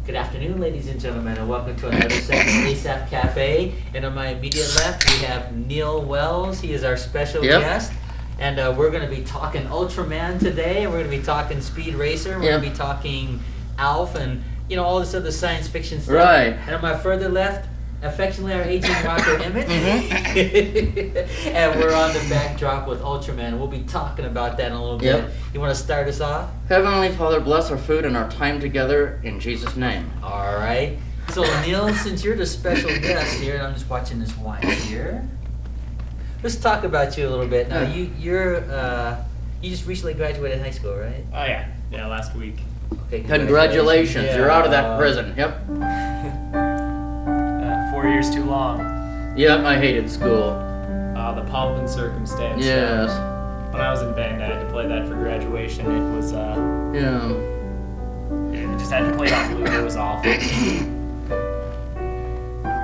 Good afternoon, ladies and gentlemen, and welcome to another segment of Asaph Cafe. And on my immediate left, we have Neil Wells. He is our special guest. And we're going to be talking Ultraman today. We're going to be talking Speed Racer. We're going to be talking Alf and, all this other science fiction stuff. Right. And on my further left, affectionately our aging rocker Emmett. And we're on the backdrop with Ultraman. We'll be talking about that in a little bit. You want to start us off? Heavenly Father, bless our food and our time together in Jesus' name. All right. So Neil, since you're the special guest here, and I'm just watching this wine here, let's talk about you a little bit. Now you just recently graduated high school, right? Oh yeah, last week. Okay. Congratulations. You're out of that prison. Yep. 4 years too long. Yep, I hated school. The pomp and circumstance. Yes. When I was in band, I had to play that for graduation. It was I just had to play it on loop. It was awful.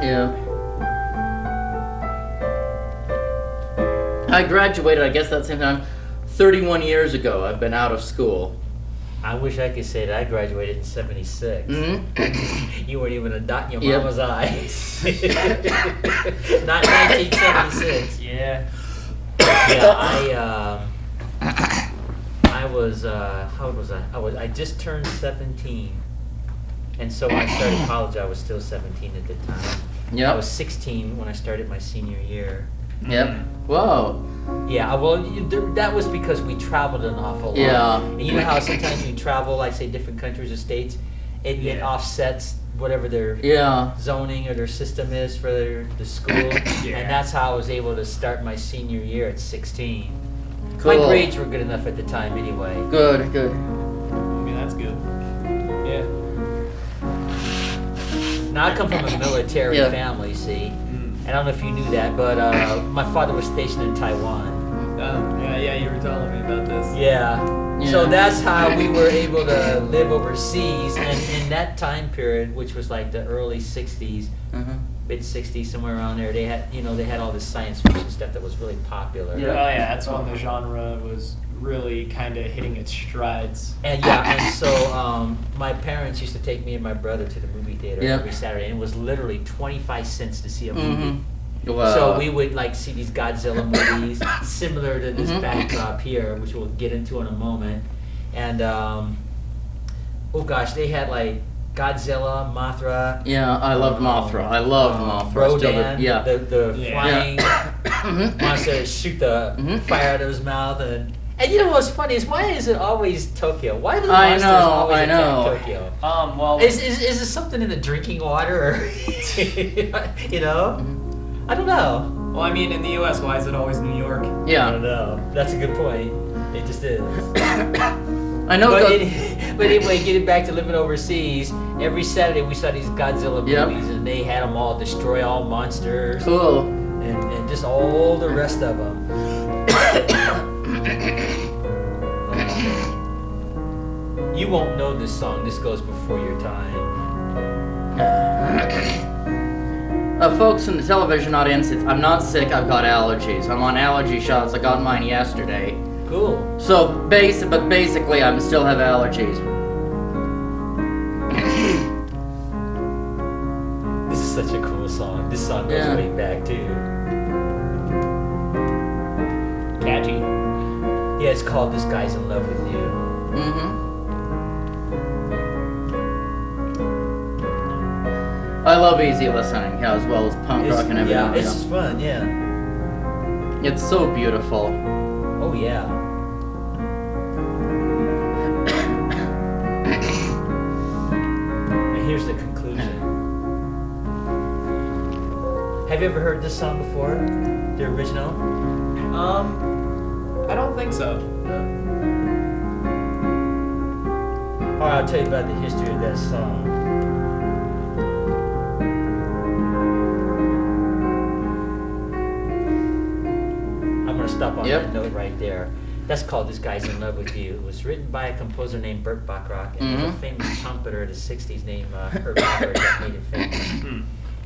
Yeah. I graduated, I guess that same time, 31 years ago. I've been out of school. I wish I could say that I graduated in '76. Mm-hmm. You weren't even a dot in your mama's eye. Not 1976. Yeah. Yeah, I was, how old was I? I just turned 17. And so when I started college, I was still 17 at the time. Yep. I was 16 when I started my senior year. Yep. Whoa. Yeah, well, that was because we traveled an awful lot. Yeah. And you know how sometimes you travel, like, say, different countries or states, it offsets whatever their zoning or their system is for the school. And that's how I was able to start my senior year at 16. Cool. My grades were good enough at the time anyway. Good. I mean, that's good. Yeah. Now, I come from a military family, see? I don't know if you knew that, but my father was stationed in Taiwan. Yeah, you were telling me about this. Yeah. So that's how we were able to live overseas. And in that time period, which was like the early 60s, mid 60s, somewhere around there, they had all this science fiction stuff that was really popular. Yeah, that's when the genre was really kind of hitting its strides. And so my parents used to take me and my brother to the movie theater every Saturday, and it was literally 25 cents to see a movie. Wow. So we would see these Godzilla movies, similar to this backdrop here, which we'll get into in a moment. And they had like Godzilla, Mothra. Yeah, I loved Mothra. I loved Mothra. Rodan, the flying monster that shoot the fire out of his mouth. And you know what's funny is, why is it always Tokyo? Why do the monsters always attack Tokyo? Well, is there something in the drinking water? Or I don't know. Well, I mean, in the U.S., why is it always New York? Yeah. I don't know. That's a good point. It just is. I know. But anyway, getting back to living overseas, every Saturday we saw these Godzilla movies, and they had them all destroy all monsters. Cool. And just all the rest of them. You won't know this song. This goes before your time. Folks in the television audience, I'm not sick. I've got allergies. I'm on allergy shots. I got mine yesterday. Cool. So basically, I still have allergies. This is such a cool song. This song goes way back too. Catchy. Yeah, it's called "This Guy's in Love with You." I love easy listening, as well as punk rock and everything. Yeah, it's fun. Yeah. It's so beautiful. Oh yeah. And here's the conclusion. Have you ever heard this song before? The original? I don't think so. Alright, I'll tell you about the history of that song. I'm going to stop on that note right there. That's called "This Guy's in Love with You." It was written by a composer named Burt Bacharach, and there's a famous trumpeter of the 60s named Herb Alpert that made it famous.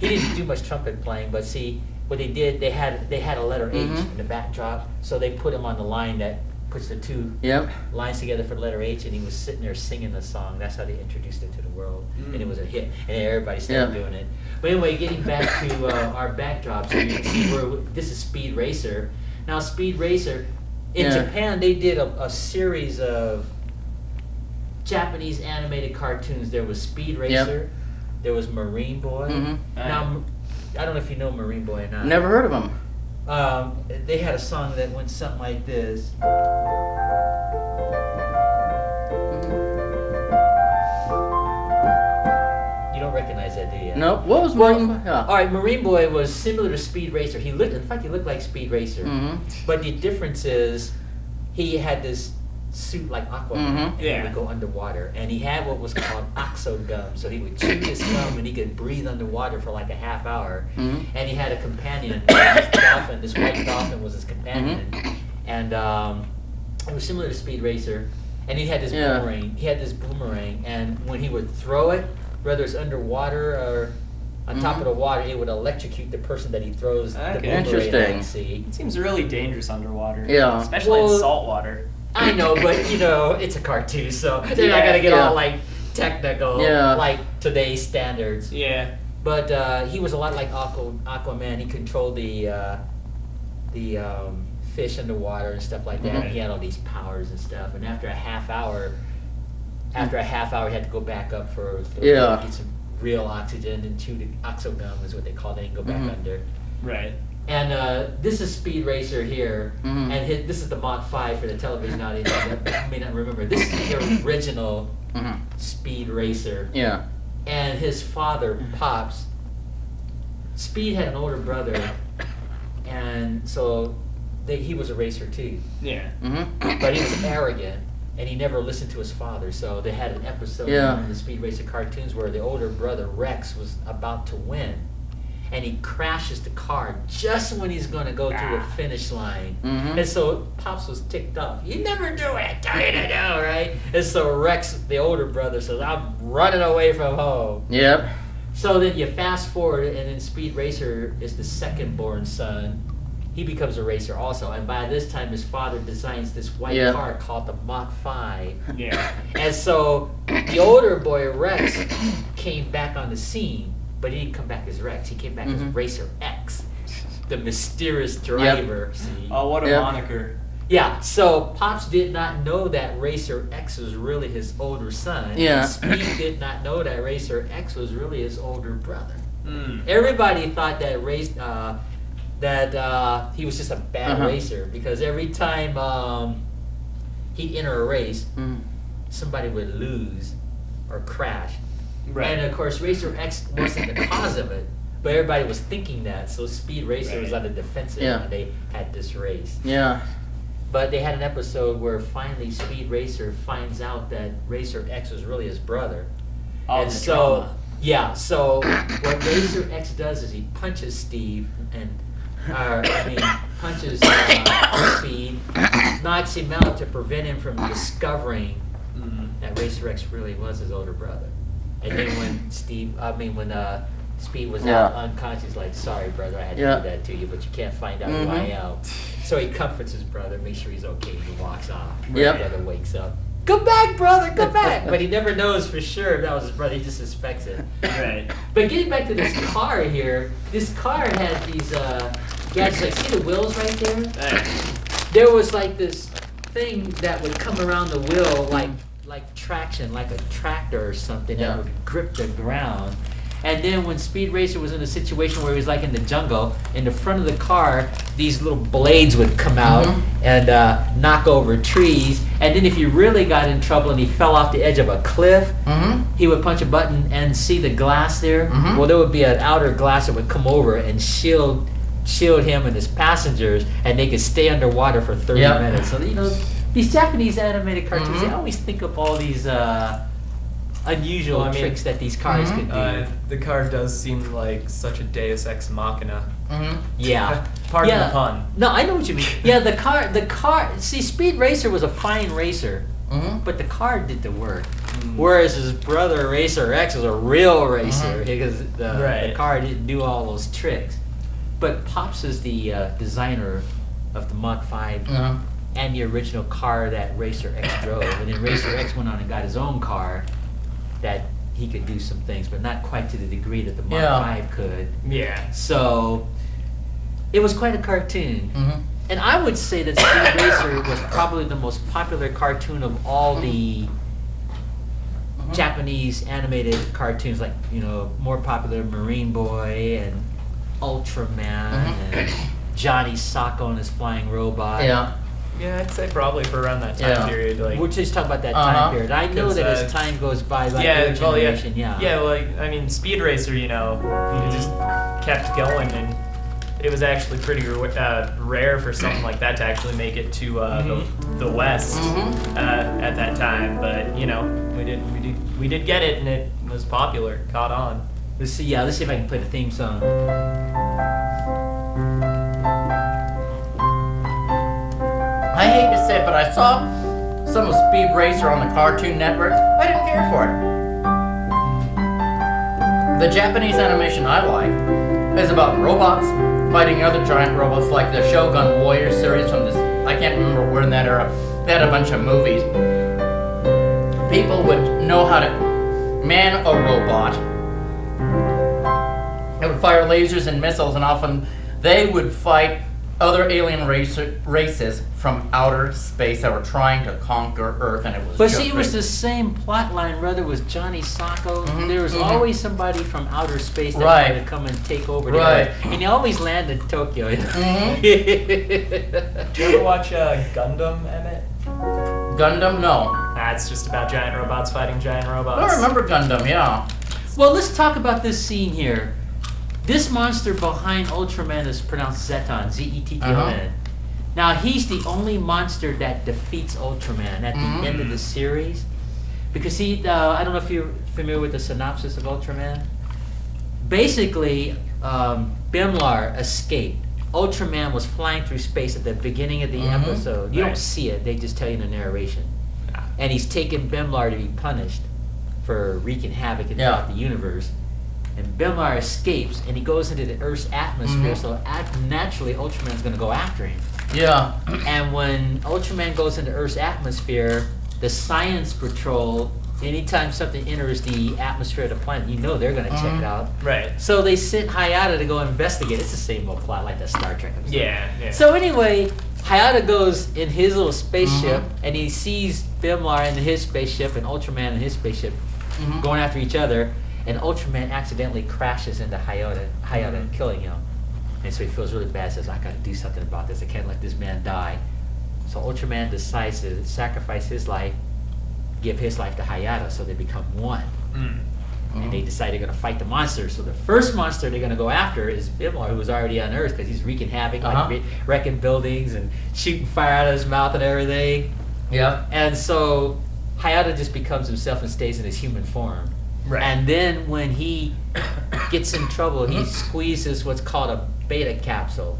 He didn't do much trumpet playing, but see, what they did, they had a letter H in the backdrop, so they put him on the line that puts the two Yep. lines together for the letter H, and he was sitting there singing the song. That's how they introduced it to the world, and it was a hit, and everybody started doing it. But anyway, getting back to our backdrops, so you can see where this is Speed Racer. Now, Speed Racer, in Japan, they did a series of Japanese animated cartoons. There was Speed Racer, there was Marine Boy. Now, I don't know if you know Marine Boy or not. Never heard of him. They had a song that went something like this. You don't recognize that, do you? No. What was Marine Boy? All right, Marine Boy was similar to Speed Racer. He looked like Speed Racer. But the difference is, he had this suit like Aquaman, and he would go underwater, and he had what was called oxo gum, so he would chew this gum and he could breathe underwater for like a half hour. And he had a companion, this dolphin. This white dolphin was his companion, and it was similar to Speed Racer. And he had this boomerang. And when he would throw it, whether it's underwater or on top of the water, it would electrocute the person that he throws the boomerang at. See, it seems really dangerous underwater. Yeah, especially in salt water. I know, but it's a cartoon, so they're not gonna get all like technical, like today's standards. Yeah. But he was a lot like Aquaman. He controlled the fish underwater and stuff like that. And he had all these powers and stuff. And after a half hour, he had to go back up for get some real oxygen and chew the oxogum is what they called it, and go back under. Right. And this is Speed Racer here, and this is the Mach 5 for the television audience that may not remember. This is the original Speed Racer. Yeah. And his father, Pops, Speed had an older brother, and so he was a racer too. Yeah. But he was arrogant, and he never listened to his father. So they had an episode in the Speed Racer cartoons where the older brother, Rex, was about to win. And he crashes the car just when he's going to go to a finish line. And so Pops was ticked off. You never do it, tell you to do, right? And so Rex, the older brother, says, I'm running away from home. Yep. So then you fast forward, and then Speed Racer is the second born son. He becomes a racer also. And by this time, his father designs this white car called the Mach 5. Yeah. And so the older boy, Rex, came back on the scene. But he didn't come back as Rex. He came back as Racer X, the mysterious driver. See? Oh, what a moniker. Yeah, so Pops did not know that Racer X was really his older son. Yeah. Speed did not know that Racer X was really his older brother. Everybody thought that he was just a bad racer, because every time he'd enter a race, somebody would lose or crash. Right. And of course, Racer X wasn't the cause of it, but everybody was thinking that. So Speed Racer was on the defensive, and they had this race. Yeah. But they had an episode where finally Speed Racer finds out that Racer X was really his brother. Oh, and so what Racer X does is he punches Steve punches Speed, knocks him out to prevent him from discovering that Racer X really was his older brother. And then when Speed was out unconscious, he's like, sorry, brother, I had to do that to you, but you can't find out who I am. So he comforts his brother, makes sure he's okay, and he walks off. His brother wakes up. Come back, brother, come back! But he never knows for sure if that was his brother, he just suspects it. Right. But getting back to this car here, this car had these gadgets, like, see the wheels right there? There was like this thing that would come around the wheel like traction, like a tractor or something that would grip the ground. And then when Speed Racer was in a situation where he was like in the jungle, in the front of the car, these little blades would come out and knock over trees. And then if he really got in trouble and he fell off the edge of a cliff, he would punch a button and see the glass there. Well, there would be an outer glass that would come over and shield him and his passengers, and they could stay underwater for 30 minutes. So, these Japanese animated cartoons, they always think of all these unusual tricks that these cars could do. The car does seem like such a Deus Ex Machina. Yeah. Pardon the pun. No, I know what you mean. Yeah, the car. See, Speed Racer was a fine racer, but the car did the work. Whereas his brother Racer X was a real racer, because the car didn't do all those tricks. But Pops is the designer of the Mach 5 and the original car that Racer X drove. And then Racer X went on and got his own car that he could do some things, but not quite to the degree that the Mark V could. Yeah. So it was quite a cartoon. Mm-hmm. And I would say that Speed Racer was probably the most popular cartoon of all the Japanese animated cartoons, like, more popular Marine Boy and Ultraman and Johnny Sacco and his flying robot. Yeah. Yeah, I'd say probably for around that time period. Like, We're just talking about that time period. I know 'Cause, that as time goes by, like yeah, your well, generation, yeah, like I mean, Speed Racer, it just kept going, and it was actually pretty rare for something like that to actually make it to the West at that time. But we did get it, and it was popular, caught on. Let's see if I can play the theme song. I hate to say it, but I saw some of Speed Racer on the Cartoon Network. I didn't care for it. The Japanese animation I like is about robots fighting other giant robots, like the Shogun Warrior series from this. I can't remember where in that era. They had a bunch of movies. People would know how to man a robot. It would fire lasers and missiles, and often they would fight other alien races from outer space that were trying to conquer Earth, and it was. But just see, it was great. the same plot line, whether it was Johnny Sacco. There was mhm. always somebody from outer space that Right. wanted to come and take over the Right. Earth. And he always landed in Tokyo. Mhm. Did you ever watch Gundam, Emmett? Gundam, no. That's just about giant robots fighting giant robots. I remember Gundam, yeah. Well, let's talk about this scene here. This monster behind Ultraman is pronounced Zeton, Z-E-T-T-O-N. Now, he's the only monster that defeats Ultraman at the end of the series. Because I don't know if you're familiar with the synopsis of Ultraman. Basically, Bimlar escaped. Ultraman was flying through space at the beginning of the episode. You don't Right. see it, they just tell you in the narration. And he's taken Bimlar to be punished for wreaking havoc throughout the universe. And Bimlar escapes, and he goes into the Earth's atmosphere, so naturally Ultraman's going to go after him. Yeah. And when Ultraman goes into Earth's atmosphere, the Science Patrol, anytime something enters the atmosphere of the planet, they're going to check it out. Right. So they sent Hayata to go investigate. It's the same old plot like that Star Trek episode. Yeah. So anyway, Hayata goes in his little spaceship, and he sees Bimlar in his spaceship and Ultraman in his spaceship going after each other. And Ultraman accidentally crashes into Hayata, killing him. And so he feels really bad, says, I gotta do something about this. I can't let this man die. So Ultraman decides to sacrifice his life, give his life to Hayata, so they become one. And they decide they're gonna fight the monster. So the first monster they're gonna go after is Bimlar, who was already on Earth, because he's wreaking havoc, like wrecking buildings and shooting fire out of his mouth and everything. Yeah. And so Hayata just becomes himself and stays in his human form. Right. And then when he gets in trouble, he squeezes what's called a beta capsule,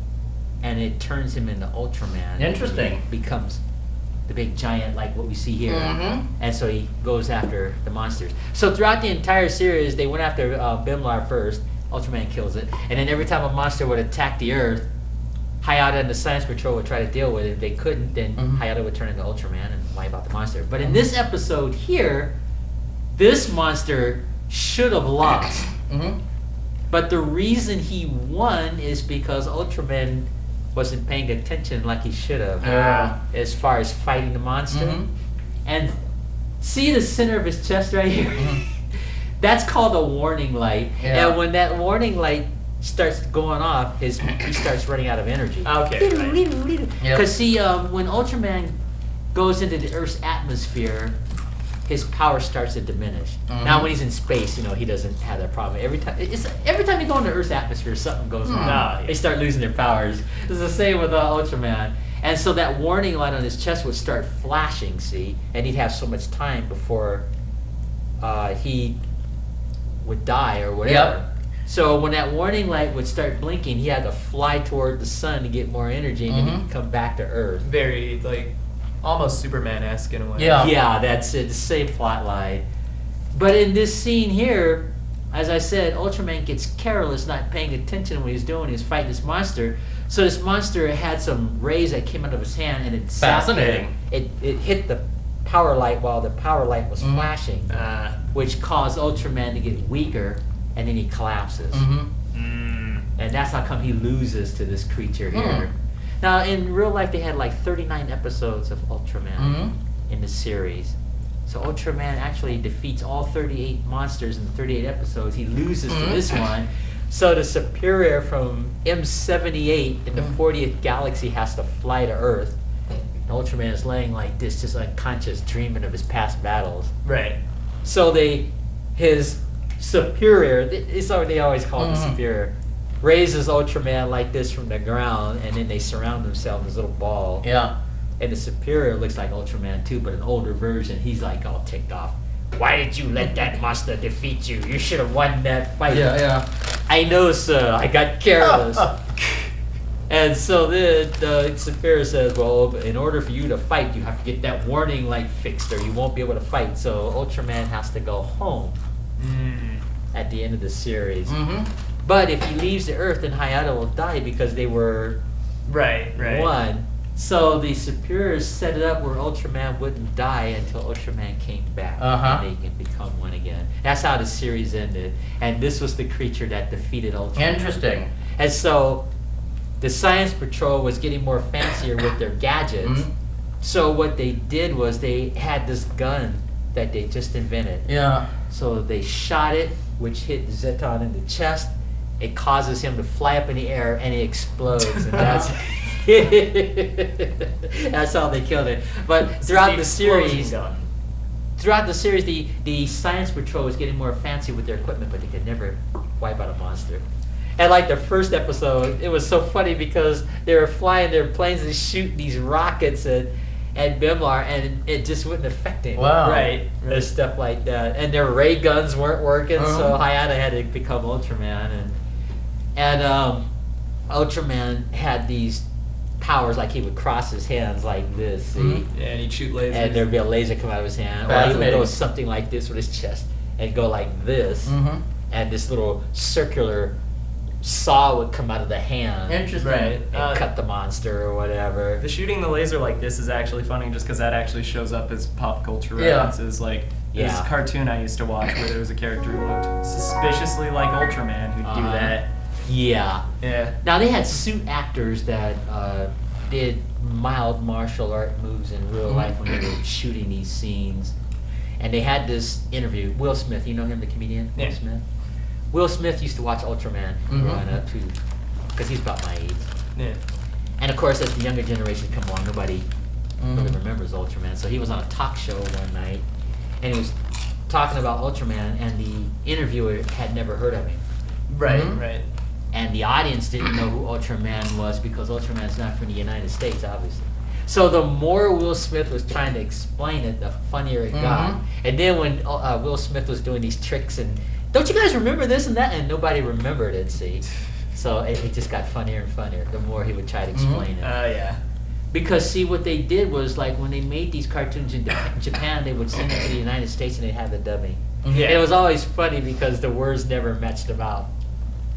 and it turns him into Ultraman. Interesting. And he becomes the big giant like what we see here. And so he goes after the monsters. So throughout the entire series, they went after Bimlar first. Ultraman kills it. And then every time a monster would attack the Earth, Hayata and the Science Patrol would try to deal with it. If they couldn't, then Hayata would turn into Ultraman and wipe out the monster. But in this episode here, this monster should have lost. But the reason he won is because Ultraman wasn't paying attention like he should have as far as fighting the monster. And see the center of his chest right here? That's called a warning light. And when that warning light starts going off, he starts running out of energy. Okay, right. Because see, when Ultraman goes into the Earth's atmosphere, his power starts to diminish. Now when he's in space, he doesn't have that problem. Every time you go into Earth's atmosphere, something goes wrong. They start losing their powers. It's the same with Ultraman. And so that warning light on his chest would start flashing, see? And he'd have so much time before he would die or whatever. So when that warning light would start blinking, he had to fly toward the sun to get more energy, and then he could come back to Earth. Very, almost Superman-esque in a way. Yeah, that's it. The same plot line. But in this scene here, as I said, Ultraman gets careless, not paying attention to what he's doing. He's fighting this monster. So this monster had some rays that came out of his hand, and it zapped Fascinating. It hit the power light while the power light was flashing, which caused Ultraman to get weaker, and then he collapses. And that's how come he loses to this creature here. Now, in real life, they had like 39 episodes of Ultraman in the series. So Ultraman actually defeats all 38 monsters in the 38 episodes. He loses to this one. So the superior from M78 in the 40th galaxy has to fly to Earth. And Ultraman is laying like this, just unconscious, dreaming of his past battles. Right. So his superior, it's what they always call him, the superior, raises Ultraman like this from the ground, and then they surround themselves in this little ball. Yeah. And the superior looks like Ultraman too, but an older version. He's like all ticked off. Why did you let that monster defeat you? You should have won that fight. Yeah. I know, sir. I got careless. And so the superior says, well, in order for you to fight, you have to get that warning light fixed, or you won't be able to fight. So Ultraman has to go home at the end of the series. But if he leaves the Earth, then Hayata will die because they were Right. one. So the superiors set it up where Ultraman wouldn't die until Ultraman came back, and they can become one again. That's how the series ended. And this was the creature that defeated Ultraman. Interesting. And so the Science Patrol was getting more fancier with their gadgets. So what they did was they had this gun that they just invented. Yeah. So they shot it, which hit Zeton in the chest. It causes him to fly up in the air, and it explodes. And that's that's how they killed it. But throughout the series, the Science Patrol was getting more fancy with their equipment, but they could never wipe out a monster. And like the first episode, it was so funny because they were flying their planes and shooting these rockets at Bimlar, and it just wouldn't affect him. Wow. Right. There's stuff like that. And their ray guns weren't working, so Hayata had to become Ultraman. And Ultraman had these powers, like he would cross his hands like this, see? Yeah, and he'd shoot lasers. And there'd be a laser come out of his hand. Or he would go something like this with his chest and go like this. And this little circular saw would come out of the hand. Interesting. Right. And cut the monster or whatever. The shooting the laser like this is actually funny just because that actually shows up as pop culture Yeah. references. Like this cartoon I used to watch where there was a character who looked suspiciously like Ultraman who'd do that. Yeah. Yeah. Now they had suit actors that did mild martial art moves in real life when they were shooting these scenes. And they had this interview. Will Smith, you know him, the comedian? Yeah. Will Smith? Will Smith used to watch Ultraman growing up too, because he's about my age. Yeah. And of course, as the younger generation come along, nobody really remembers Ultraman. So he was on a talk show one night, and he was talking about Ultraman, and the interviewer had never heard of him. Right. Right. And the audience didn't know who Ultraman was because Ultraman's not from the United States, obviously. So the more Will Smith was trying to explain it, the funnier it got. And then when Will Smith was doing these tricks and, don't you guys remember this and that? And nobody remembered it, see? So it just got funnier and funnier the more he would try to explain it. Yeah. Because, see, what they did was, like, when they made these cartoons in Japan, they would send it to the United States and they'd have the dubbing. Yeah. And it was always funny because the words never matched them out.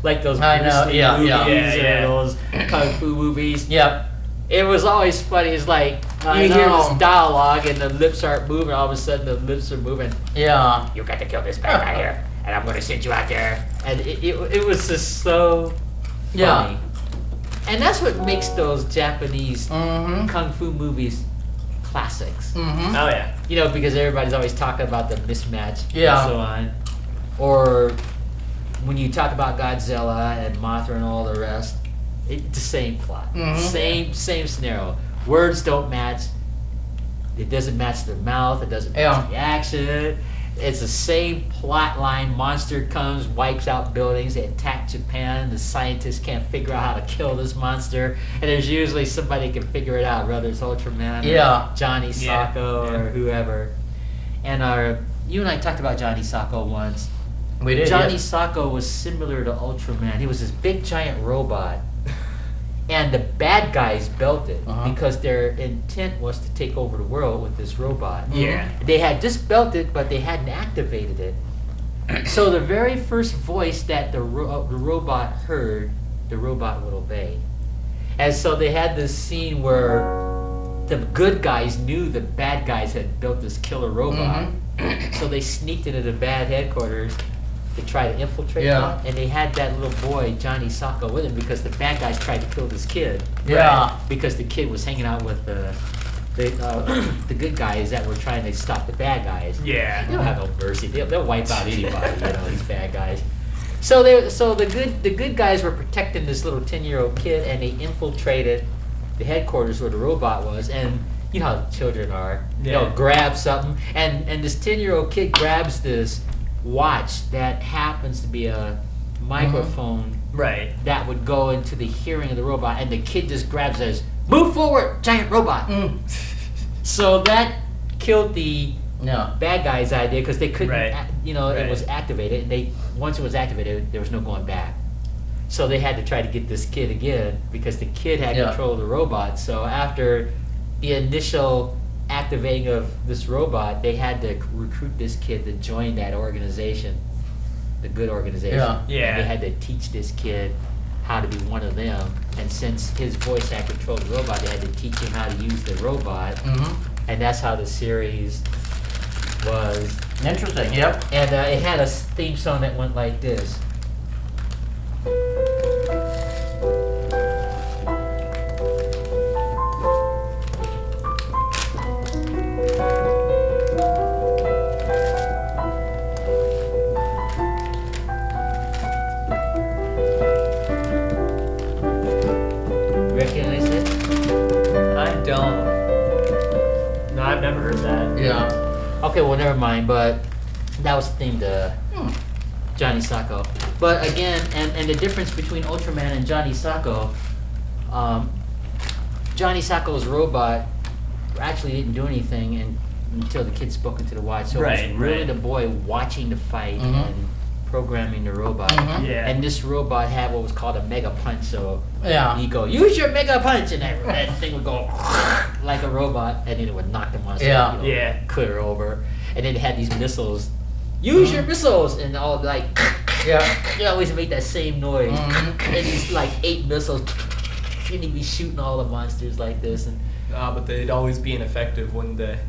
Like those I know, Bruce Lee yeah, movies yeah. or those Kung Fu movies. Yep. It was always funny. It's like, I you hear know. this dialogue and the lips aren't moving, all of a sudden the lips are moving. Yeah. You got to kill this bad guy here, and I'm going to send you out there. And it was just so funny. Yeah. And that's what makes those Japanese Mm-hmm. Kung Fu movies classics. Mm-hmm. Oh yeah. You know, because everybody's always talking about the mismatch Yeah. and so on. Or when you talk about Godzilla and Mothra and all the rest, it's the same plot. Same scenario. Words don't match. It doesn't match the mouth. It doesn't match the action. It's the same plot line. Monster comes, wipes out buildings. They attack Japan. The scientists can't figure out how to kill this monster. And there's usually somebody can figure it out, whether it's Ultraman or Johnny Sacco or whoever. And you and I talked about Johnny Sacco once. We did. Johnny Sacco was similar to Ultraman. He was this big giant robot. And the bad guys built it because their intent was to take over the world with this robot. Yeah. They had just built it, but they hadn't activated it. So the very first voice that the robot heard, the robot would obey. And so they had this scene where the good guys knew the bad guys had built this killer robot. So they sneaked into the bad headquarters to try to infiltrate them. And they had that little boy, Johnny Sacco, with him because the bad guys tried to kill this kid. Yeah. Because the kid was hanging out with the good guys that were trying to stop the bad guys. Yeah. They don't have no mercy. They'll wipe out anybody, these bad guys. So the good guys were protecting this little 10-year-old kid, and they infiltrated the headquarters where the robot was. And you know how children are. They'll grab something, and this 10-year-old kid grabs this watch that happens to be a microphone that would go into the hearing of the robot, and the kid just grabs it as, "Move forward, giant robot." So that killed the bad guy's idea because they couldn't, it was activated, and once it was activated, there was no going back. So they had to try to get this kid again because the kid had control of the robot. So after the initial activating of this robot, they had to recruit this kid to join that organization, the good organization. And they had to teach this kid how to be one of them. And since his voice had control of the robot, they had to teach him how to use the robot. And that's how the series was. Interesting, yep. And it had a theme song that went like this. Recognize it? I don't. No, I've never heard that. Yeah. Okay, well, never mind, but that was themed to Johnny Sacco. But again, and the difference between Ultraman and Johnny Sacco, Johnny Sacco's robot actually didn't do anything until the kid spoke into the watch. So it was really the boy watching the fight and programming the robot. And this robot had what was called a mega punch. So he'd go, "Use your mega punch," and that thing would go like a robot, and then it would knock the monster clear over. And then it had these missiles. Use your missiles, and all like they always make that same noise. And these like 8 missiles, and he'd be shooting all the monsters like this. And but they'd always be ineffective, wouldn't they?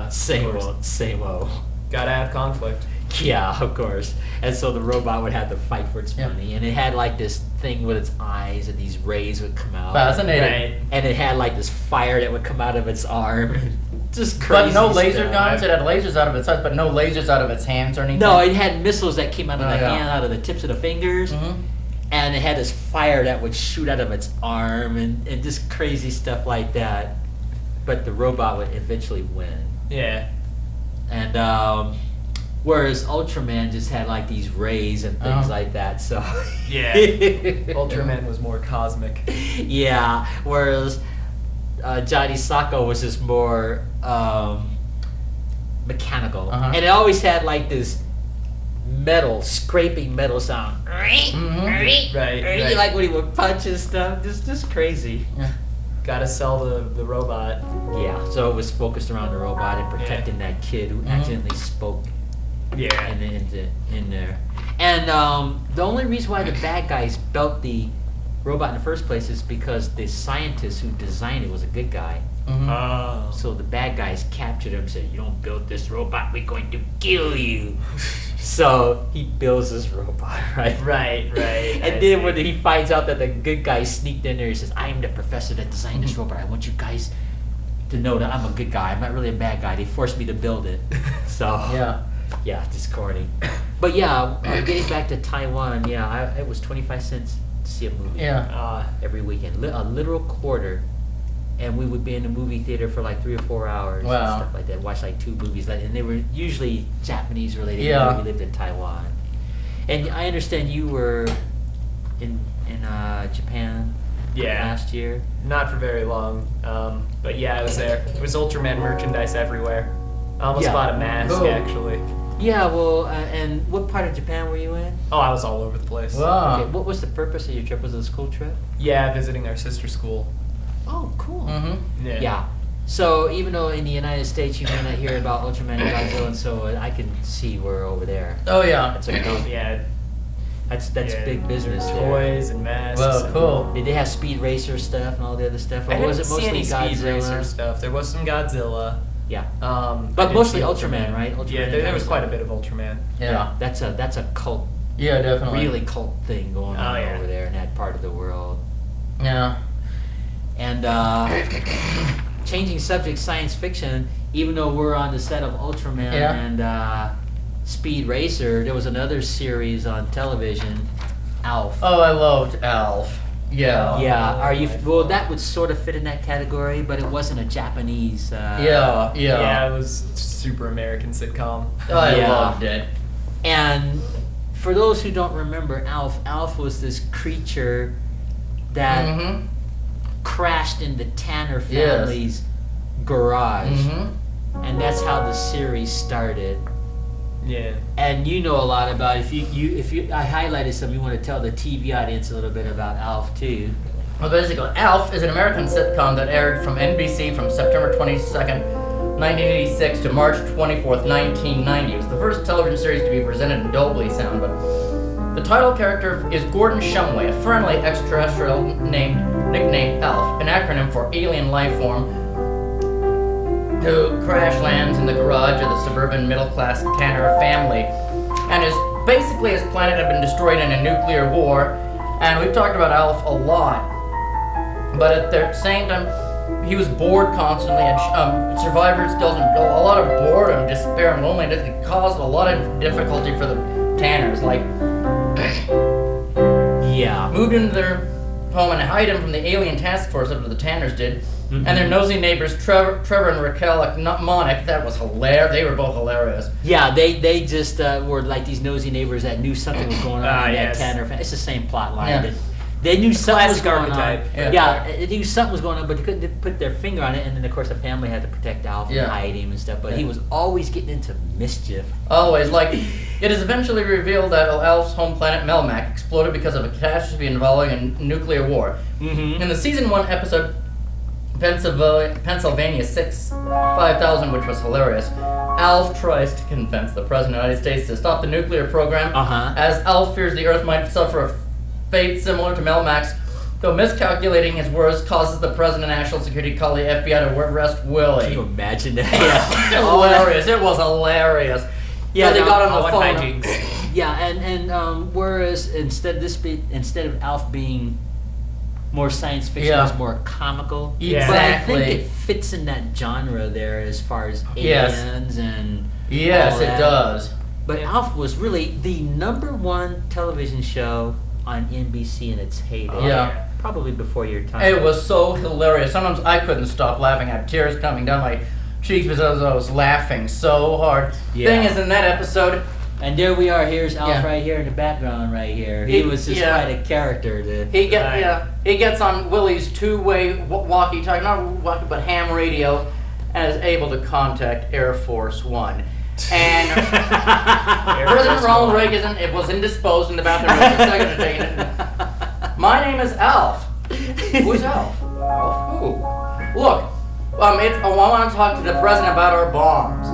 Same old. Gotta have conflict. Yeah, of course. And so the robot would have to fight for its money, and it had like this thing with its eyes, and these rays would come out. Fascinating. And it had like this fire that would come out of its arm. Just crazy. But no laser stuff. guns. It had lasers out of its eyes, but no lasers out of its hands or anything. No, it had missiles that came out of the hand, out of the tips of the fingers, and it had this fire that would shoot out of its arm, and just crazy stuff like that. But the robot would eventually win. Yeah. And whereas Ultraman just had like these rays and things like that. So Ultraman was more cosmic. Yeah. Whereas Johnny Sacco was just more mechanical, and it always had like this scraping metal sound. Right. Like when he would punch and stuff, just crazy. Gotta sell the robot. Yeah. So it was focused around the robot and protecting that kid who accidentally spoke. In there. And the only reason why the bad guys built the robot in the first place is because the scientist who designed it was a good guy. So the bad guys captured him and said, "You don't build this robot, we're going to kill you." So he builds this robot, right? Right. And then when he finds out that the good guy sneaked in there, he says, "I am the professor that designed this robot. I want you guys to know that I'm a good guy. I'm not really a bad guy. They forced me to build it." So yeah, just corny. But getting back to Taiwan, it was 25 cents to see a movie. Every weekend, a literal quarter, and we would be in the movie theater for like 3 or 4 hours and stuff like that. Watch like 2 movies, and they were usually Japanese related. We lived in Taiwan, and I understand you were in Japan last year. Not for very long, but I was there. There was Ultraman merchandise everywhere. I almost bought a mask actually. Yeah, well, and what part of Japan were you in? Oh, I was all over the place. Wow. Okay, what was the purpose of your trip? Was it a school trip? Yeah, visiting our sister school. Oh, cool. Yeah. So even though in the United States you may not hear about Ultraman and Godzilla and so on, I can see we're over there. Oh yeah. That's okay. That's Yeah, big business there. Toys and masks. Well, cool. Did they have Speed Racer stuff and all the other stuff? Or I was didn't it see mostly any Speed Racer Godzilla? stuff. There was some Godzilla. Yeah. I But did mostly see Ultraman, right? Ultraman Yeah, and there was Godzilla. quite a bit of Ultraman. Yeah. That's a cult, Yeah, definitely. really cult thing going on Oh, yeah. over there in that part of the world. Yeah. And changing subject, science fiction. Even though we're on the set of Ultraman Yeah. and Speed Racer, there was another series on television, Alf. Oh, I loved Alf. Yeah. Yeah, are you? Well, that would sort of fit in that category, but it wasn't a Japanese. Yeah. Yeah, it was super American sitcom. I Yeah. loved it. And for those who don't remember Alf, Alf was this creature that Mm-hmm. crashed in the Tanner Yes. family's garage, Mm-hmm. and that's how the series started. Yeah. And you know a lot about if you I highlighted some. You want to tell the TV audience a little bit about Alf too. Well, basically, Alf is an American sitcom that aired from NBC from September 22nd, 1986 to March 24th, 1990. It was the first television series to be presented in Dolby sound, but the title character is Gordon Shumway, a friendly extraterrestrial nicknamed Alf, an acronym for alien life form, who crash lands in the garage of the suburban middle-class Tanner family, and basically his planet had been destroyed in a nuclear war. And we've talked about Alf a lot, but at the same time, he was bored constantly, and survivors dealt in a lot of boredom, despair, and loneliness. It caused a lot of difficulty for the Tanners. Like, Yeah. moved into their home and hide him from the alien task force after the Tanners did. And their nosy neighbors, Trevor and Raquel Monick, that was hilarious. They were both hilarious. Yeah, they just were like these nosy neighbors that knew something was going on in that yes. Tanner family. It's the same plot line. Yeah. They knew something was classic going archetype. on. Yeah. They knew something was going on, but they couldn't put their finger on it. And then, of course, the family had to protect Alf and Yeah. hide him and stuff. But Yeah. he was always getting into mischief. Always. Like, it is eventually revealed that Alf's home planet Melmac exploded because of a catastrophe involving a nuclear war. Mm-hmm. In the season 1 episode, Pennsylvania 5000, which was hilarious, Alf tries to convince the President of the United States to stop the nuclear program, Uh-huh. as Alf fears the Earth might suffer a fate similar to Melmac's, though miscalculating his words causes the President of National Security to call the FBI to arrest Willie. Can you imagine that? Yeah. Hilarious. It was hilarious. Yeah, they no, got on All the in phone. hijinks. Yeah, and whereas instead of Alf being more science fiction, Yeah. it's more comical. Yeah. But I Exactly. think it fits in that genre there as far as Yes. aliens and Yes, all it that. does. But Alf was really the #1 television show on NBC in its heyday. Yeah. Probably before your time. It was so hilarious. Sometimes I couldn't stop laughing. I had tears coming down my cheeks because I was laughing so hard. Yeah. Thing is, in that episode, And there we are. Here's Alf Yeah. right here in the background right here. He was just Yeah. quite a character. he Right. gets on Willie's two-way walkie-talkie, not walkie, but ham radio, and is able to contact Air Force One. And President Ronald Reagan was indisposed in the bathroom with a second to take it. My name is Alf. Who's Alf? Alf who? Look, I want to talk to the president about our bombs.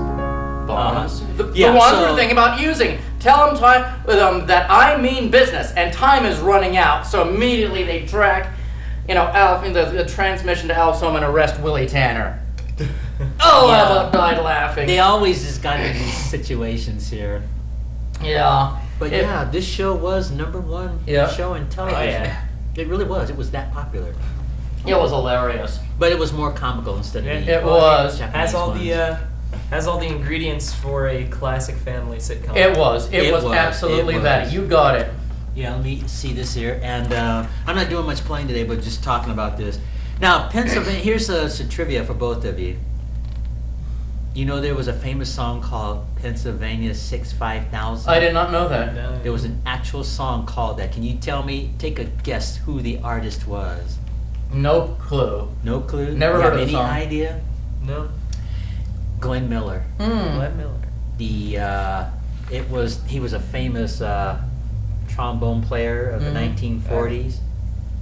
Bombs? The Yeah, ones so- we're thinking about using. Tell him that I mean business and time is running out. So immediately they track, Alf in the transmission to Alf's home and arrest Willie Tanner. Oh, I Yeah. about died laughing. They always just got in these situations here. Yeah. But It- yeah, this show was #1 Yeah. show in television. Oh, yeah. It really was. It was that popular. It was hilarious. But it was more comical instead of Yeah, the It was. Japanese Has all ones. has all the ingredients for a classic family sitcom. It was. It It was was. absolutely It that. was. You got it. Yeah, let me see this here. And I'm not doing much playing today, but just talking about this. Now, Pennsylvania, here's some trivia for both of you. You know there was a famous song called Pennsylvania 65000? I did not know that. No. There was an actual song called that. Can you tell me, take a guess who the artist was? No clue. No clue? Never You heard have of the any song. idea? No. Glenn Miller. Glenn Miller. He was a famous trombone player of the Mhm. 1940s,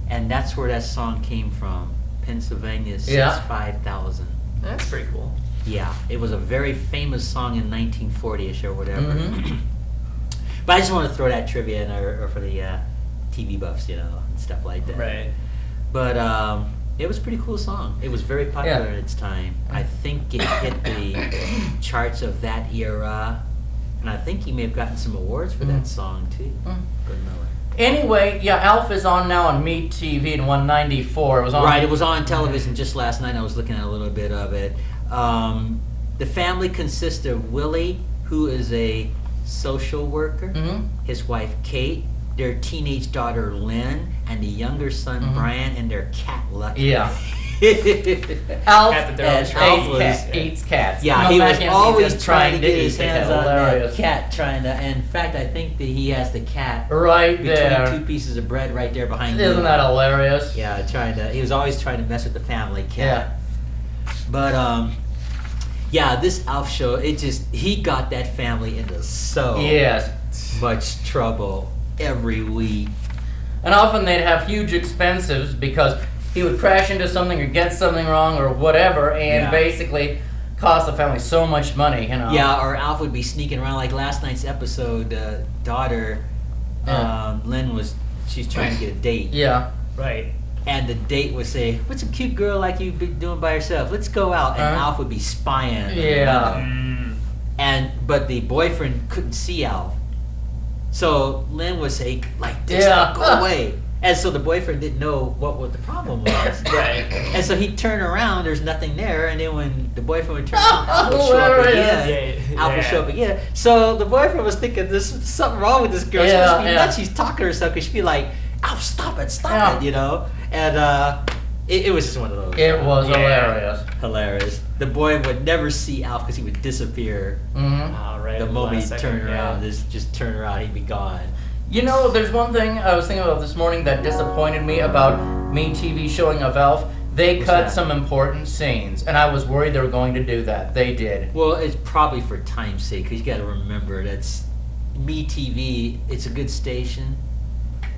and that's where that song came from. Pennsylvania Yeah. 65000. That's pretty cool. Yeah, it was a very famous song in 1940ish or whatever. Mhm. But I just want to throw that trivia in, or for the TV buffs, and stuff like that. Right. But it was a pretty cool song. It was very popular at its time. I think it hit the charts of that era, and I think he may have gotten some awards for that song too. Good Miller. Anyway, Alf is on now on Meat TV in 194. It was on. Right, it was on television just last night. I was looking at a little bit of it. The family consists of Willie, who is a social worker, his wife Kate, their teenage daughter Lynn, and the younger son Brian, and their cat Lucky. Yeah. Alf eats cats. Yeah, No, he was Mackenzie's always just trying to get eat his it. hands on that Hilarious. cat, in fact, I think that he has the cat Right between there. two pieces of bread right there behind you. Isn't that hilarious? Yeah, he was always trying to mess with the family cat. But this Alf show, he got that family into so much trouble every week. And often they'd have huge expenses because he would crash into something or get something wrong or whatever, and basically cost the family so much money, Yeah, or Alf would be sneaking around. Like last night's episode, daughter, Lynn she's trying to get a date. Yeah. Right. And the date would say, "What's a cute girl like you be doing by herself? Let's go out." And Alf would be spying. But the boyfriend couldn't see Alf. So Lynn would say, like this, go away. And so the boyfriend didn't know what the problem was. Right. And so he'd turn around, there's nothing there, and then when the boyfriend would turn around, Alf would show up again. Alf would show up again. So the boyfriend was thinking, there's something wrong with this girl. She must be nuts. She's talking to herself, because she'd be like, Alf, stop it, And it was just one of those. It was Hilarious. The boy would never see Alf because he would disappear. The moment he'd turn around, just turn around, he'd be gone. There's one thing I was thinking about this morning that disappointed me about Mean TV showing of Alf. They cut some important scenes, and I was worried they were going to do that. They did. Well, it's probably for time's sake, because you got to remember that's Me TV. It's a good station,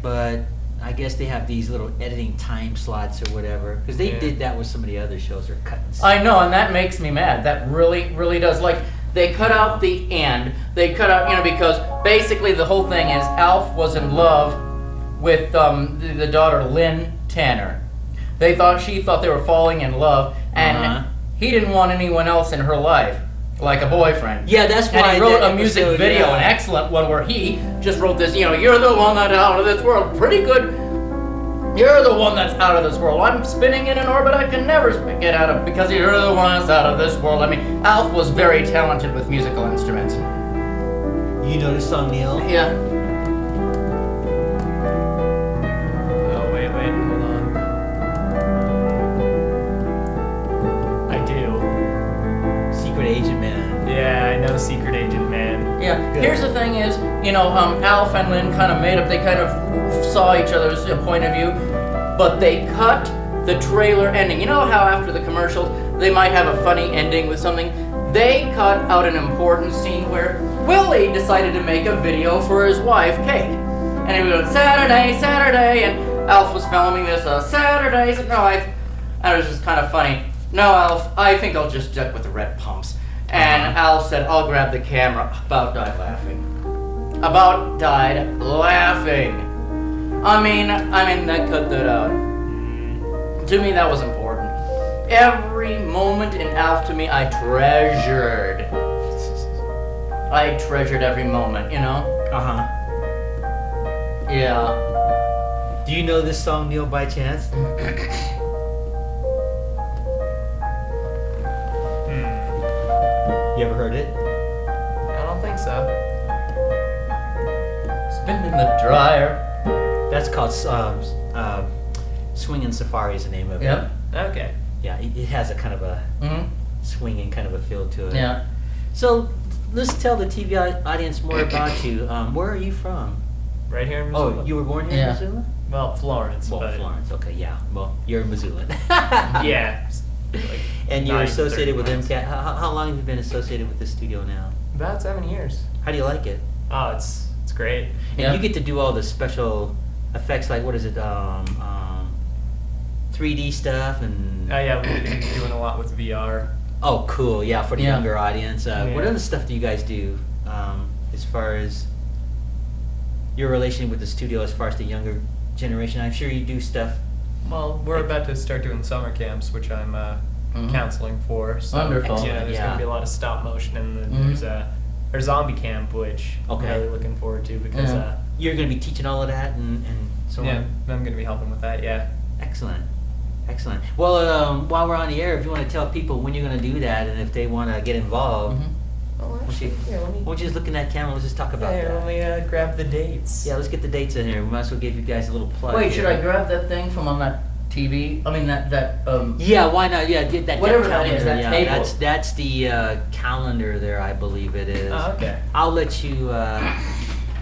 but I guess they have these little editing time slots or whatever, because they did that with some of the other shows. They're cutting scenes. I know, and that makes me mad. That really, really does. Like, they cut out the end. They cut out, because basically the whole thing is Alf was in love with the daughter Lynn Tanner. She thought they were falling in love, and he didn't want anyone else in her life, like a boyfriend. Yeah, that's why. And he wrote a music video, an excellent one, where he just wrote this. You're the one that's out of this world. Pretty good. You're the one that's out of this world. I'm spinning in an orbit I can never get out of because you're the one that's out of this world. I mean, Alf was very talented with musical instruments. You know this song, Neil? Yeah. Oh, wait, hold on. I do. Secret Agent Man. Yeah, I know Secret Agent Man. Yeah. Good. Here's the thing is, Alf and Lynn kind of made up, they kind of saw each other's point of view, but they cut the trailer ending. You know how after the commercials, they might have a funny ending with something? They cut out an important scene where Willie decided to make a video for his wife, Kate. And he was going, Saturday, and Alf was filming this, Saturday, and it was just kind of funny. No, Alf, I think I'll just duck with the red pumps. And Alf said, I'll grab the camera. About died laughing. I mean, that cut that out. To me, that was important. Every moment in Alf, to me, I treasured. I treasured every moment, Yeah. Do you know this song, Neil, by chance? You ever heard it? I don't think so. Spin in the dryer. That's called Swingin' Safari is the name of it. Yep. Okay. Yeah, it has a kind of a swinging kind of a feel to it. Yeah. So let's tell the TV audience more about you. Where are you from? Right here in Missoula. Oh, you were born here in Missoula? Well, Florence. Well, but Florence. Okay, yeah. Well, you're a Missoulan. Yeah. And you're associated with MCAT. MCAT. How long have you been associated with the studio now? About 7 years. How do you like it? Oh, it's great. And you get to do all the special effects, like what is it, 3D stuff and. Oh yeah, we've been doing a lot with VR. Oh, cool! Yeah, for the younger audience. What other stuff do you guys do, as far as your relation with the studio as far as the younger generation? I'm sure you do stuff. Well, we're about to start doing summer camps, which I'm counseling for. So, Wonderful. There's going to be a lot of stop motion, and then there's a zombie camp, which I'm really looking forward to because You're going to be teaching all of that and so I'm on? going to be helping with that. Yeah. Excellent. Well, while we're on the air, if you want to tell people when you're going to do that and if they want to get involved, Oh, why don't you just look in that camera? Let's just talk about that. Let me grab the dates. Yeah, let's get the dates in here. We might as well give you guys a little plug. Wait, here. should I grab that thing from on that TV? I mean that. Yeah, why not? Yeah, get that. Whatever that that is, calendar. that Yeah, table. that's the calendar there, I believe it is. Oh, okay. I'll let you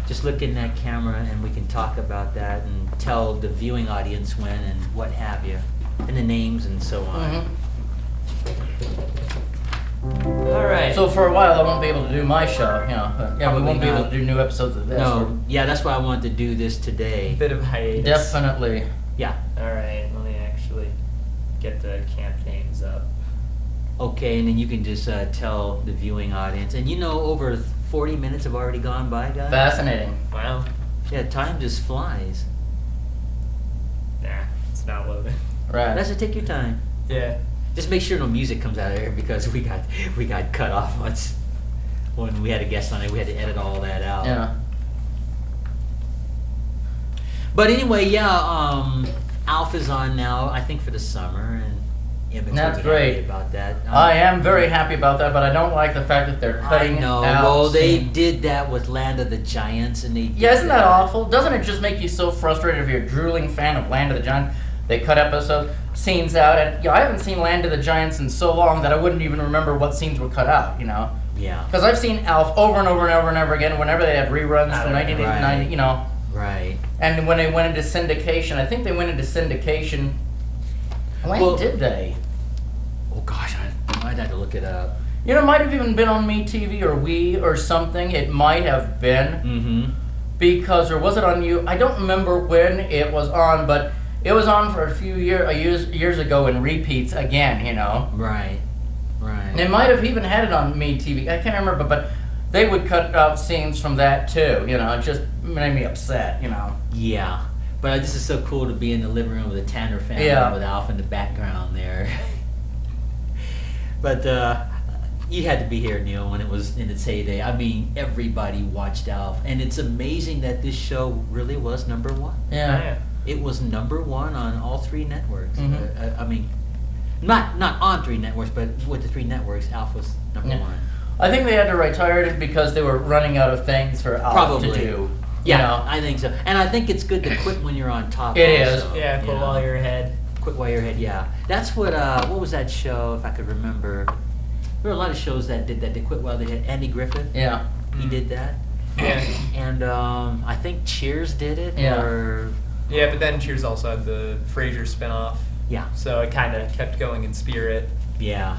just look in that camera and we can talk about that and tell the viewing audience when and what have you, and the names and so on. All right. So for a while, I won't be able to do my show. You know, we Probably won't be able not. to do new episodes of this. No, yeah, that's why I wanted to do this today. bit of hiatus. Definitely. Yeah. All right. Let me actually get the camp names up. Okay, and then you can just tell the viewing audience. And over 40 minutes have already gone by, guys. Fascinating. Wow. Yeah, time just flies. Nah, it's not loading. Right. That's to take your time. Yeah. Just make sure no music comes out of there because we got cut off once when we had a guest on it. We had to edit all that out. Yeah. But anyway, yeah, Alf is on now. I think for the summer, and Emmett's That's really happy great. about that. I am very happy about that, but I don't like the fact that they're cutting I know. out Well, they scenes. did that with Land of the Giants, and they did Yeah, isn't that awful? Doesn't it just make you so frustrated if you're a drooling fan of Land of the Giants? They cut scenes out, and I haven't seen Land of the Giants in so long that I wouldn't even remember what scenes were cut out, Yeah. Because I've seen Alf over and over and over and over again whenever they had reruns from 1989, Right. And when they went into syndication, I think they went into syndication. When Well- did they? Oh gosh, I might have to look it up. It might have even been on MeTV or We or something. It might have been. Mm-hmm. Because, or was it on you? I don't remember when it was on, but it was on for a few years ago in repeats again, Right. Right. They might have even had it on MeTV. I can't remember, but they would cut out scenes from that too. It just made me upset. Yeah. But this is so cool to be in the living room with the Tanner family with Alf in the background there. But you had to be here, Neil, when it was in its heyday. I mean, everybody watched Alf, and it's amazing that this show really was number one. Yeah. It was number one on all three networks. Mhm. I mean, not on three networks, but with the three networks, Alf was number Yeah. one. I think they had to retire it because they were running out of things for Alf Probably. to do. Yeah, I think so. And I think it's good to quit when you're on top. It is. also, Yeah, quit while you're ahead. Quit while you're ahead. Yeah, that's what was that show? If I could remember, there were a lot of shows that did that. They quit while they had Andy Griffith. Yeah. He did that. Yeah. And I think Cheers did it. Yeah. Or Yeah, but then Cheers also had the Frasier spinoff, yeah, so it kind of kept going in spirit. yeah.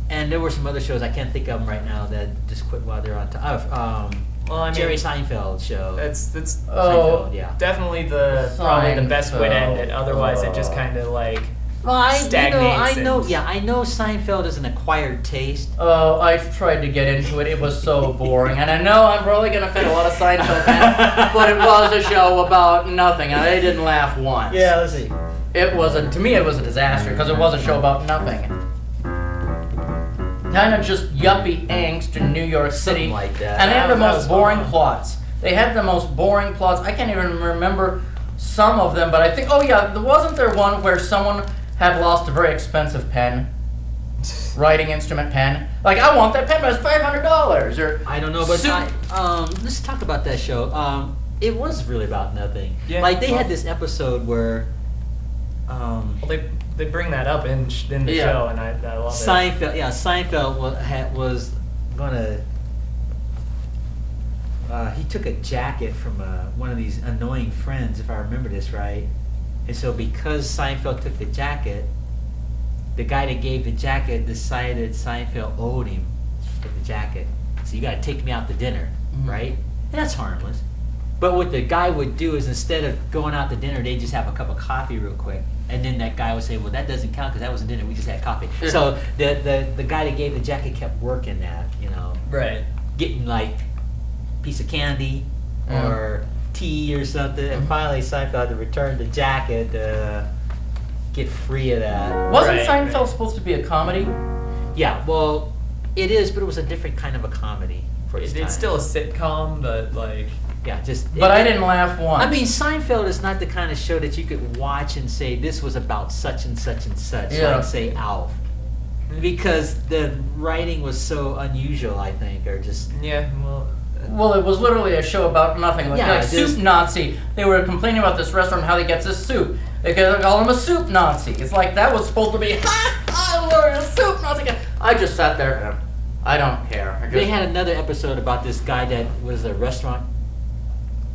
And there were some other shows I can't think of them right now that just quit while they're on top. Well, I mean, Jerry Seinfeld show. that's Seinfeld, yeah. definitely probably the best way to end it. Otherwise, it just kind of like Well, I stagnates know, and- yeah, I know Seinfeld is an acquired taste. Oh, I've tried to get into it. It was so boring. And I know I'm probably going to offend a lot of Seinfeld fans, but it was a show about nothing. And I didn't laugh once. let's see. To me, it was a disaster because it was a show about nothing. Kind of just yuppie angst in New York City. Something like that. And they had the That most was boring fun. plots. They had the most boring plots. I can't even remember some of them, but I think, wasn't there one where someone had lost a very expensive pen? Writing instrument pen. Like, I want that pen, but it's $500. Or I don't know, but Soup- let's talk about that show. It was really about nothing. Yeah, Like they well- had this episode where well, they bring that up in the Yeah. show, and I love it. Seinfeld was gonna. He took a jacket from one of these annoying friends, if I remember this right. And so because Seinfeld took the jacket, the guy that gave the jacket decided Seinfeld owed him for the jacket. So you gotta take me out to dinner, Mhm. right? And that's harmless. But what the guy would do is instead of going out to dinner, they'd just have a cup of coffee real quick. And then that guy would say, well, that doesn't count because that wasn't dinner, we just had coffee. Yeah. So the guy that gave the jacket kept working that, Right. getting like piece of candy Yeah. or tea or something. And finally, Seinfeld had to return the jacket to get free of that. Wasn't Right, Seinfeld right. supposed to be a comedy? Yeah, well, it is, but it was a different kind of a comedy for its time. It's still a sitcom, but like, yeah, just. But I didn't laugh once. I mean, Seinfeld is not the kind of show that you could watch and say this was about such and such and such, Yeah. like say Alf, because the writing was so unusual. I think, or just yeah, well, Well, it was literally a show about nothing. Like, Yeah, like just- Soup Nazi. They were complaining about this restaurant, how he gets his soup. They call him a soup Nazi. It's like that was supposed to be, we're a soup Nazi. I just sat there and I don't care. They had another episode about this guy that was a restaurant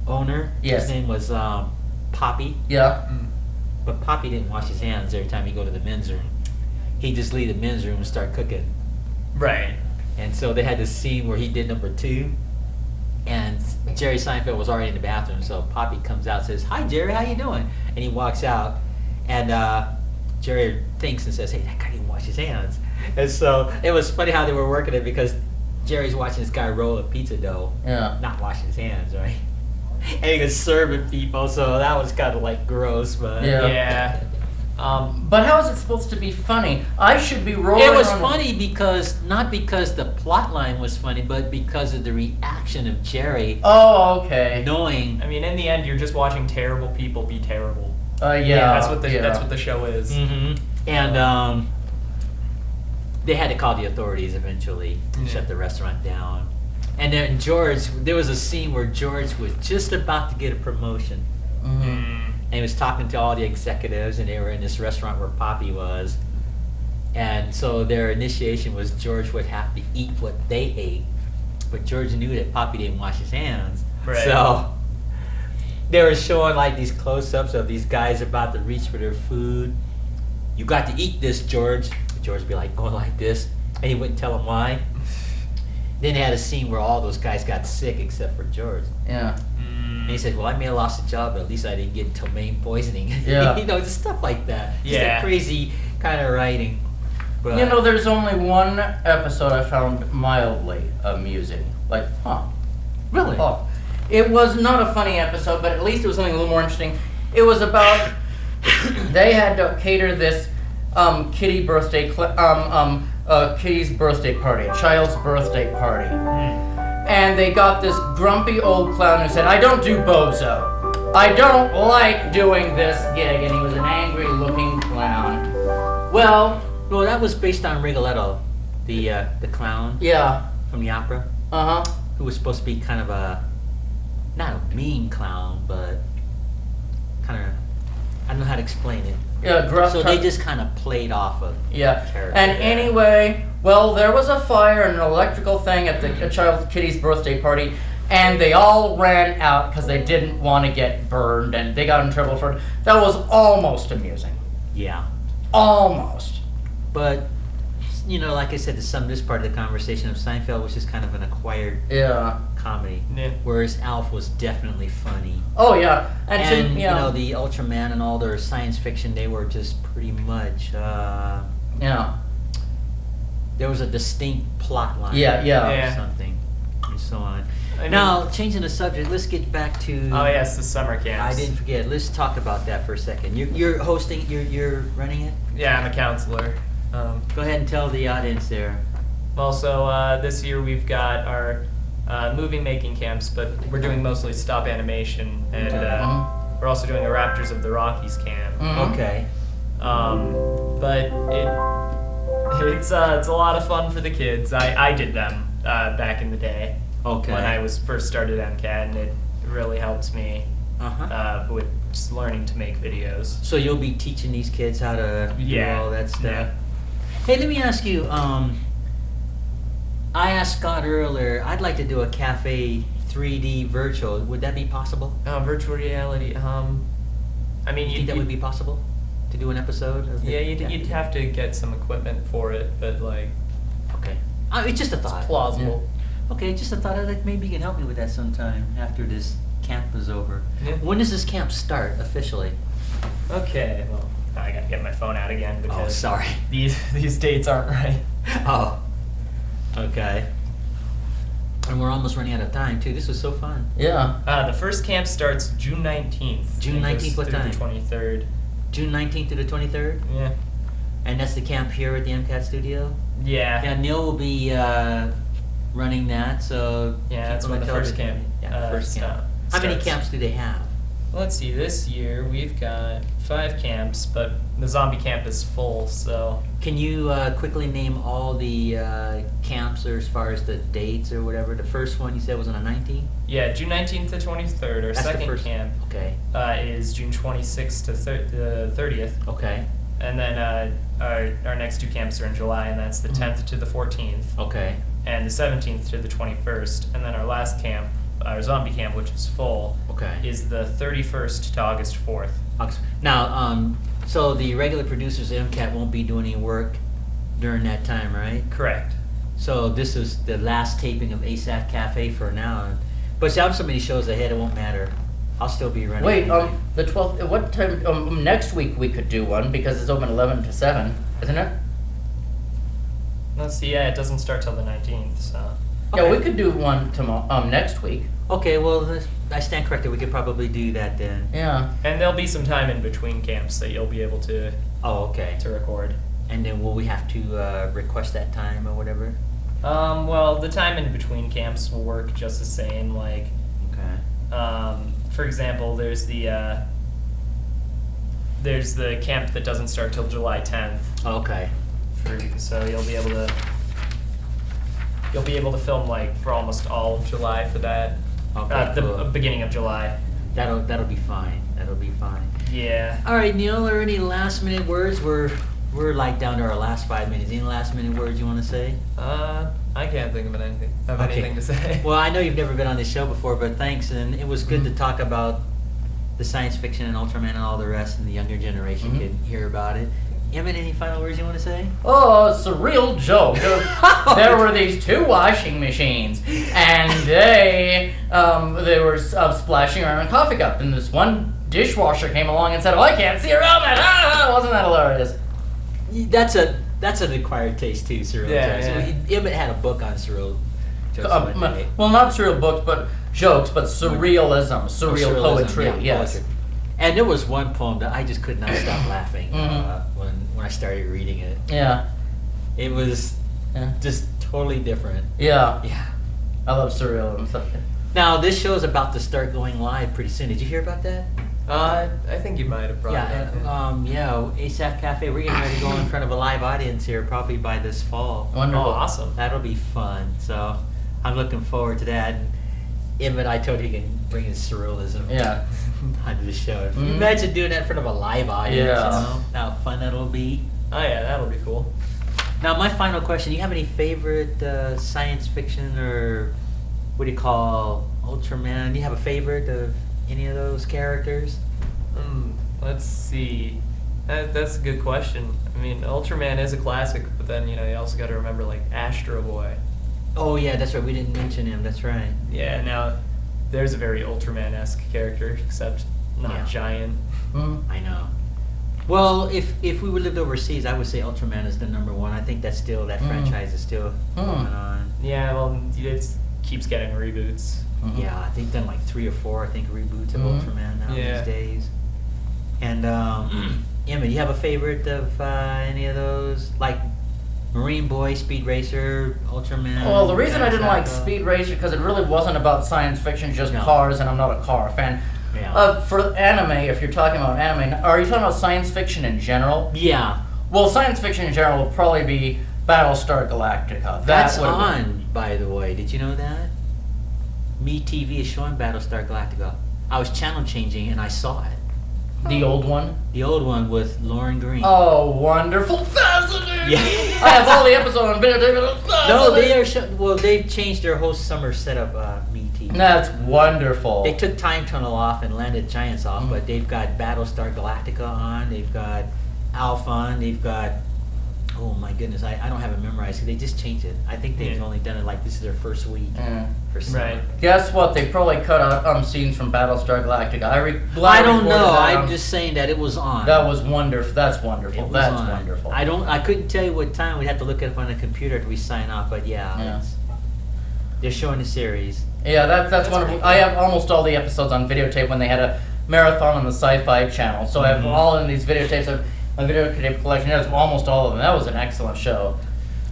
owner. Yes. His name was Poppy, Yeah. but Poppy didn't wash his hands every time he go to the men's room. He'd just leave the men's room and start cooking. right. And so they had this scene where he did number 2, and Jerry Seinfeld was already in the bathroom. So Poppy comes out and says, "Hi, Jerry, how you doing?" And he walks out, and Jerry thinks and says, "Hey, that guy didn't wash his hands." And so it was funny how they were working it, because Jerry's watching this guy roll a pizza dough, Yeah. not washing his hands, right? And he was serving people, so that was kind of like gross, but Yeah. Yeah. But how is it supposed to be funny? I should be rolling. it was on- funny because not because the plot line was funny, but because of the reaction of Jerry Oh, okay. knowing. I mean, in the end, you're just watching terrible people be terrible. Yeah. that's what the yeah. that's what the show is. Mm-hmm. And they had to call the authorities eventually to Yeah. shut the restaurant down. And then George, there was a scene where George was just about to get a promotion, Mhm. and he was talking to all the executives, and they were in this restaurant where Poppy was. And so their initiation was George would have to eat what they ate, but George knew that Poppy didn't wash his hands. Right. So they were showing like these close-ups of these guys about to reach for their food. "You got to eat this, George." George would be like going like this, and he wouldn't tell them why. Then they had a scene where all those guys got sick except for George. Yeah. And he said, "Well, I may have lost a job, but at least I didn't get ptomaine poisoning." Yeah. You know, just stuff like that. Just Yeah. that crazy kind of writing. But, You know, there's only one episode I found mildly amusing. Like, huh. really? Oh. It was not a funny episode, but at least it was something a little more interesting. It was about they had to cater this kitty birthday kitty's birthday party, a child's birthday party. And they got this grumpy old clown who said, "I don't do bozo. I don't like doing this gig." And he was an angry looking clown. Well, That was based on Rigoletto, the clown yeah. from the opera, Uh-huh. who was supposed to be kind of not a mean clown, but kind of, I don't know how to explain it. Yeah, gruff. So they just kind of played off of Yeah. character. And anyway, well, there was a fire and an electrical thing at the child kitty's birthday party, and they all ran out because they didn't want to get burned, and they got in trouble for it. That was almost amusing. Yeah. Almost. But, like I said, to sum this part of the conversation of Seinfeld, was just kind of an acquired Yeah. comedy. Yeah. Whereas Alf was definitely funny. Oh yeah. And, And, to, the Ultraman and all their science fiction, they were just pretty much, yeah. there was a distinct plot line. Yeah, yeah. Or Yeah. something, and so on. I mean- Now, changing the subject, let's get back to... Oh yes, the summer camps. I didn't forget. Let's talk about that for a second. You're hosting, you're running it? Yeah, I'm a counselor. Go ahead and tell the audience there. Also, this year we've got our movie making camps, but we're doing mostly stop animation, and we're also doing a Raptors of the Rockies camp. Mhm. Okay. But it's a lot of fun for the kids. I did them back in the day Okay. when I was first started MCAT, and it really helped me Uh-huh. with just learning to make videos. So you'll be teaching these kids how to do Yeah. all that stuff? Yeah. Hey, let me ask you, I asked Scott earlier, I'd like to do a cafe 3D virtual. Would that be possible? Virtual reality. I mean, You think that would be possible? To do an episode? Of the Yeah, you'd cafe? have to get some equipment for it, but like Okay. It's just a thought. plausible. Okay, just a thought. Like maybe you can help me with that sometime after this camp is over. Yeah. When does this camp start officially? Okay, well, I gotta get my phone out again Oh, because sorry. these dates aren't right. Oh. Okay. And we're almost running out of time too. This was so fun. Yeah. The first camp starts June 19th. June and goes 19th, what through time? The 23rd. June 19th to the 23rd. Yeah. And that's the camp here at the MCAT studio. Yeah. Yeah, Neil will be running that. So Yeah, keep that's on when the first camp. Yeah, the first camp. How many starts. camps do they have? Let's see. This year we've got 5 camps, but the zombie camp is full. So Can you quickly name all the camps, or as far as the dates or whatever? The first one you said was on the 19th. yeah, June 19th to 23rd. Our That's the second first camp Okay. is June 26th to the 30th. Okay. And then our next 2 camps are in July, and that's the 10th to the 14th, Okay. and the 17th to the 21st. And then our last camp, our zombie camp, which is full, Okay. is the 31st to August 4th. Now, so the regular producers of MCAT won't be doing any work during that time, right? Correct. So this is the last taping of Asaph Cafe for now. But see, I have so many shows ahead, it won't matter. I'll still be running. Wait, anyway. the 12th, what time, next week we could do one because it's open 11 to 7, isn't it? Let's see. Yeah, it doesn't start till the 19th. So Yeah, we Okay. could do one tomorrow, next week. Okay, well, I stand corrected. We could probably do that then. Yeah. and there'll be some time in between camps that you'll be able to Oh, okay. record. And then will we have to request that time or whatever? Well, the time in between camps will work just the same. Like, Okay. for example, there's the camp that doesn't start till July 10th. Okay. So you'll be able to film like for almost all of July for that. Okay, The cool. beginning of July. That'll be fine. That'll be fine. Yeah. All right, Neil. Are any last minute words? We're like down to our last 5 minutes. Any last minute words you want to say? I can't think of anything. Okay. Anything to say. Well, I know you've never been on this show before, but thanks, and it was good to talk about the science fiction and Ultraman and all the rest, and the younger generation could hear about it. Emmett, any final words you want to say? Oh, it's a real joke. There were these 2 washing machines, and they were splashing around a coffee cup. And this one dishwasher came along and said, "Oh, I can't see around that." Ah, wasn't that hilarious? That's an acquired taste too, Cyril. Yeah, jokes. yeah. Emmett had a book on Cyril jokes one day. Well, not surreal books, but jokes, but surrealism, surreal Surrealism, poetry. yeah, Yes. poetry. And there was one poem that I just could not stop laughing when I started reading it. Yeah. It was Yeah. just totally different. Yeah. Yeah. I love surrealism stuff. Now this show is about to start going live pretty soon. Did you hear about that? I think you might have brought it up. Yeah. Asaph Cafe. We're getting ready to go in front of a live audience here, probably by this fall. Oh, Wonderful. awesome. That'll be fun. So I'm looking forward to that. And Emmett, I told you he can bring his surrealism Yeah. onto the show. Mhm. Imagine doing that in front of a live audience. Yeah. You know how fun that'll be. Oh yeah, that'll be cool. Now, my final question: you have any favorite science fiction or what do you call Ultraman? Do you have a favorite of any of those characters? Let's see. That's a good question. I mean, Ultraman is a classic, but then you also got to remember like Astro Boy. Oh yeah, that's right. We didn't mention him. That's right. Yeah. Now, there's a very Ultraman-esque character, except not Yeah. giant. Mhm. I know. Well, if we would lived overseas, I would say Ultraman is the number one. I think that franchise is still going on. Yeah. Well, it keeps getting reboots. Mhm. Yeah, I think done like 3 or 4. I think reboots of Ultraman now Yeah. these days. And Emma, do you have a favorite of any of those, like Marine Boy, Speed Racer, Ultraman? Well, the reason I didn't like Zappa? Speed Racer because it really wasn't about science fiction, just No. cars, and I'm not a car fan. Yeah. For anime, if you're talking about anime, are you talking about science fiction in general? Yeah, Well, science fiction in general will probably be Battlestar Galactica. that's would- on. By the way, did you know that? MeTV is showing Battlestar Galactica. I was channel changing and I saw it. The old one. The old one with Lauren Green. Oh, wonderful! Fascinating. Yeah. I have all the episodes on video. No, they are. Well, they've changed their whole summer setup. MeTV. That's wonderful. They took Time Tunnel off and landed Giants off, but they've got Battlestar Galactica on. They've got Alpha on. They've got. Oh my goodness, I don't have it memorized. They just changed it. I think they've Yeah. only done it like this is their first week Yeah. for summer. Right. Guess what? They probably cut out scenes from Battlestar Galactica. I don't know. I'm just saying that it was on. That was wonderful. That's It wonderful. was That's on. wonderful. I couldn't tell you what time. We'd have to look it up on the computer if we sign off. But yeah. Yeah. it's- They're showing the series. Yeah, that's wonderful. I have almost all the episodes on videotape when they had a marathon on the Sci-Fi Channel. So I have all in these videotapes of a videotape collection. That's almost all of them. That was an excellent show.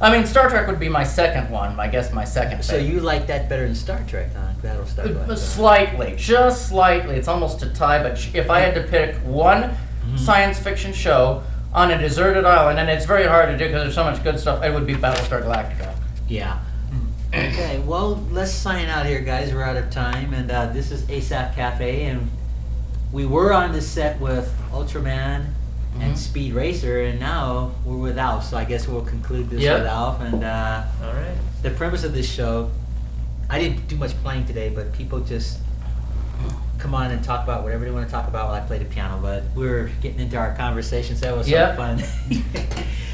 I mean, Star Trek would be my second one. I guess my second. So favorite. you like that better than Star Trek, huh? Battlestar Galactica. Slightly, just slightly. It's almost a tie. But if I had to pick one science fiction show on a deserted island, and it's very hard to do because there's so much good stuff, it would be Battlestar Galactica. Yeah. Okay, well, let's sign out here, guys. We're out of time, and this is Asaph Cafe, and we were on the set with Ultraman and Speed Racer, and now we're with Alf, so I guess we'll conclude this with Alf. And All right. the premise of this show, I didn't do much playing today, but people just come on and talk about whatever they want to talk about while I play the piano, but we're getting into our conversations. That was so fun.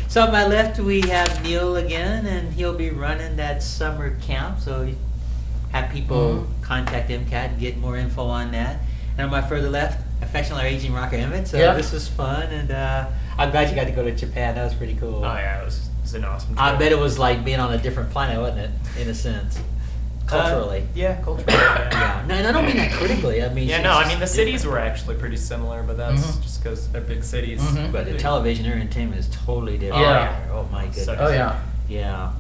So on my left we have Neil again, and he'll be running that summer camp, so have people contact MCAT and get more info on that. And on my further left, affectionately aging rocker Emmett, so this was fun, and I'm glad you got to go to Japan. That was pretty cool. Oh yeah, it was an awesome trip. I bet it was like being on a different planet, wasn't it, in a sense? Culturally. Yeah, culturally. Yeah. No, and I don't mean that critically. I mean, Yeah, it's no, I just mean the cities were actually pretty similar, but that's just because they're big cities. But the television entertainment is totally different. Yeah. Oh my goodness. So- Oh yeah. Yeah.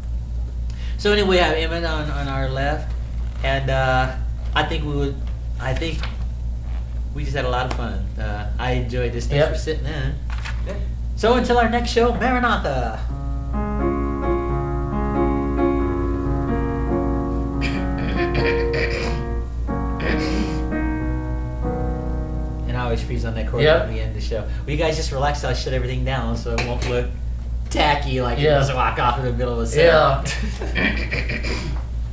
So anyway, we have Emmett on our left, and I think we just had a lot of fun. I enjoyed this. Thanks for sitting in. Yeah. So until our next show, Maranatha. And I always freeze on that chord when we end the show. Well, you guys just relax till I shut everything down, so it won't look tacky like it doesn't walk off in the middle of a set. Yeah.